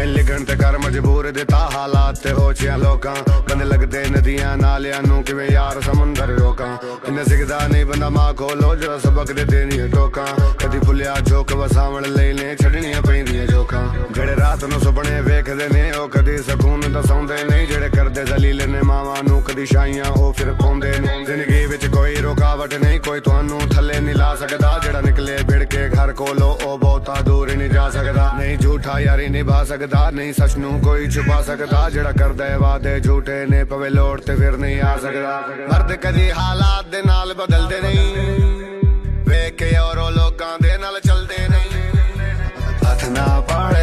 मिल लिखण ते कर मजबूर दिता हालात ते ओछियां लोकां बंदे लगदे नदियां नालियां नूं किवें यार समुंदर रोकां इन्ना सिखदा नहीं बंदा मां खोलो जरा सबक दे देनी टोकां कदी फुलिया झोक वसावण लई ने छड़नियां पैंदियां जोकां जेड़े रात नूं सुपने वेखदे ने ओ कदी सकून दा सौंदे नहीं जेड़े करदे दलील ने मावां नूं कदी शाइयां ओ फिर पाउंदे ने जिंदगी विच कोई रुकावट नहीं कोई तुहानूं थल्ले नहीं ला सकदा जेड़ा निकले भिड़ के घर कोलो ओ बहुता दूर नहीं जा सकदा नहीं झूठा यारी निभा सकदा नहीं सच नूं कोई छुपा सकदा जेड़ा करदा है वादे झूठे ने पवे लोड़ ते फिर नहीं आ सकदा मर्द कदी हालात दे नाल बदलदे नहीं वेख के औरों लोकां दे नाल चलदे नहीं हथ ना पाड़े